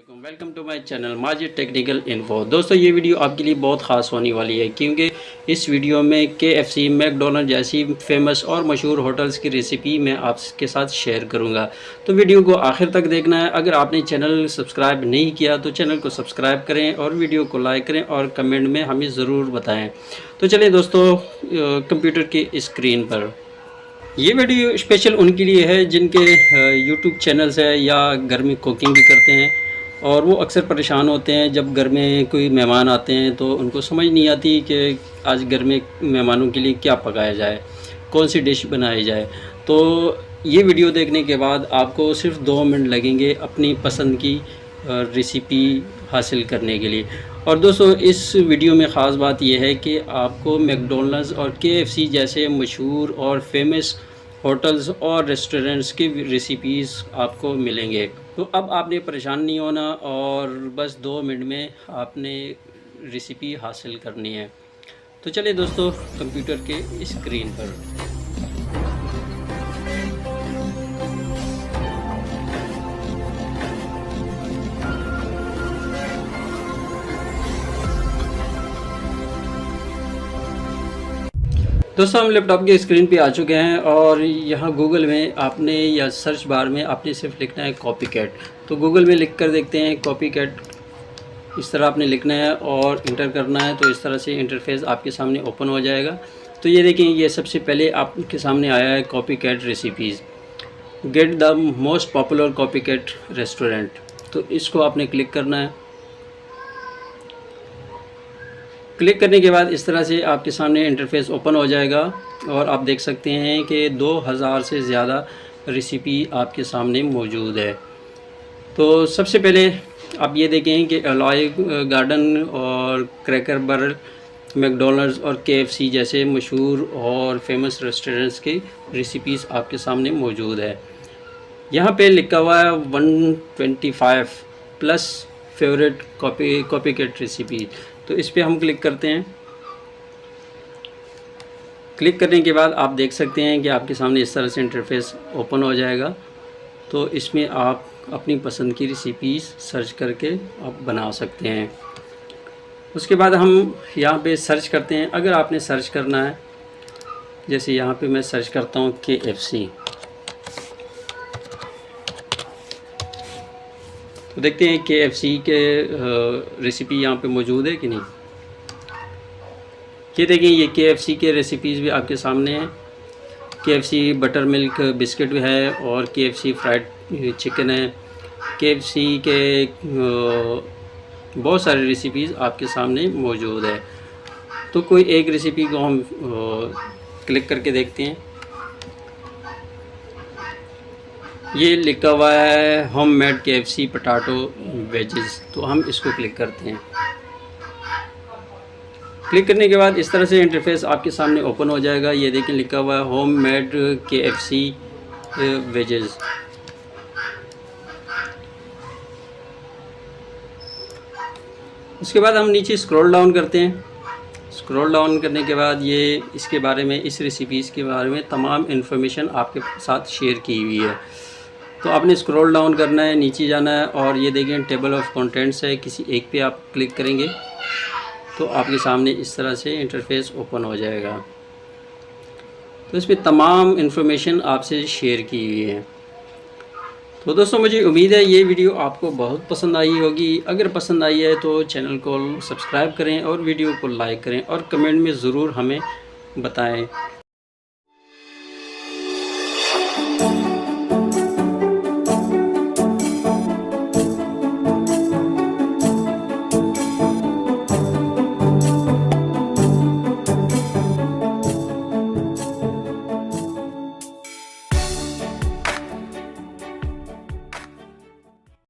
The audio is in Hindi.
Welcome to my channel Majid technical info. दोस्तों ये वीडियो आपके लिए बहुत ख़ास होने वाली है क्योंकि इस वीडियो में KFC मैकडोनल्ड जैसी फेमस और मशहूर होटल्स की रेसिपी मैं आपके साथ शेयर करूंगा। तो वीडियो को आखिर तक देखना है। अगर आपने चैनल सब्सक्राइब नहीं किया तो चैनल को सब्सक्राइब करें और वीडियो को लाइक करें और कमेंट में हमें ज़रूर बताएँ। तो चलिए दोस्तों, कंप्यूटर की स्क्रीन पर ये वीडियो स्पेशल उनके लिए है जिनके यूट्यूब चैनल्स है या घर में कुकिंग भी करते हैं और वो अक्सर परेशान होते हैं जब घर में कोई मेहमान आते हैं तो उनको समझ नहीं आती कि आज घर में मेहमानों के लिए क्या पकाया जाए, कौन सी डिश बनाई जाए। तो ये वीडियो देखने के बाद आपको सिर्फ 2 मिनट लगेंगे अपनी पसंद की रेसिपी हासिल करने के लिए। और दोस्तों इस वीडियो में ख़ास बात यह है कि आपको मैकडोनल्ड्स और KFC जैसे मशहूर और फेमस होटल्स और रेस्टोरेंट्स की रेसिपीज़ आपको मिलेंगे। तो अब आपने परेशान नहीं होना और बस 2 मिनट में आपने रेसिपी हासिल करनी है। तो चलिए दोस्तों, कंप्यूटर के स्क्रीन पर दोस्तों हम लैपटॉप के स्क्रीन पे आ चुके हैं और यहाँ गूगल में आपने या सर्च बार में आपने सिर्फ लिखना है कॉपी कैट। तो गूगल में लिख कर देखते हैं कॉपी कैट, इस तरह आपने लिखना है और इंटर करना है। तो इस तरह से इंटरफेस आपके सामने ओपन हो जाएगा। तो ये देखें, ये सबसे पहले आपके सामने आया है copy cat recipes, get the most popular copy cat restaurant. तो इसको आपने क्लिक करना है। क्लिक करने के बाद इस तरह से आपके सामने इंटरफेस ओपन हो जाएगा और आप देख सकते हैं कि 2000 से ज़्यादा रेसिपी आपके सामने मौजूद है। तो सबसे पहले आप ये देखें कि एलॉय गार्डन और क्रैकर बर्ल, मैकडोनल्ड्स और KFC जैसे मशहूर और फेमस रेस्टोरेंट्स की रेसिपीज़ आपके सामने मौजूद है। यहाँ पे लिखा हुआ है 125 plus favourite copy cat recipe. तो इस पर हम क्लिक करते हैं। क्लिक करने के बाद आप देख सकते हैं कि आपके सामने इस तरह से इंटरफेस ओपन हो जाएगा। तो इसमें आप अपनी पसंद की रेसिपीज़ सर्च करके आप बना सकते हैं। उसके बाद हम यहाँ पे सर्च करते हैं। अगर आपने सर्च करना है, जैसे यहाँ पे मैं सर्च करता हूँ KFC, तो देखते हैं KFC के रेसिपी यहाँ पे मौजूद है कि नहीं। ये देखें, ये KFC के रेसिपीज़ भी आपके सामने हैं। KFC बटर मिल्क बिस्किट भी है और KFC फ्राइड चिकन है। KFC के बहुत सारी रेसिपीज़ आपके सामने मौजूद है। तो कोई एक रेसिपी को हम क्लिक करके देखते हैं। ये लिखा हुआ है home made KFC potato wages. तो हम इसको क्लिक करते हैं। क्लिक करने के बाद इस तरह से इंटरफेस आपके सामने ओपन हो जाएगा। ये देखें, लिखा हुआ है होम मेड KFC वेजेस। उसके बाद हम नीचे स्क्रॉल डाउन करते हैं। स्क्रॉल डाउन करने के बाद ये इसके बारे में, इस रेसिपीज़ के बारे में तमाम इन्फॉर्मेशन आपके साथ शेयर की हुई है। तो आपने स्क्रॉल डाउन करना है, नीचे जाना है और ये देखें टेबल ऑफ कंटेंट्स है। किसी एक पे आप क्लिक करेंगे तो आपके सामने इस तरह से इंटरफेस ओपन हो जाएगा। तो इसमें तमाम इन्फॉर्मेशन आपसे शेयर की हुई है। तो दोस्तों मुझे उम्मीद है ये वीडियो आपको बहुत पसंद आई होगी। अगर पसंद आई है तो चैनल को सब्सक्राइब करें और वीडियो को लाइक करें और कमेंट में ज़रूर हमें बताएं।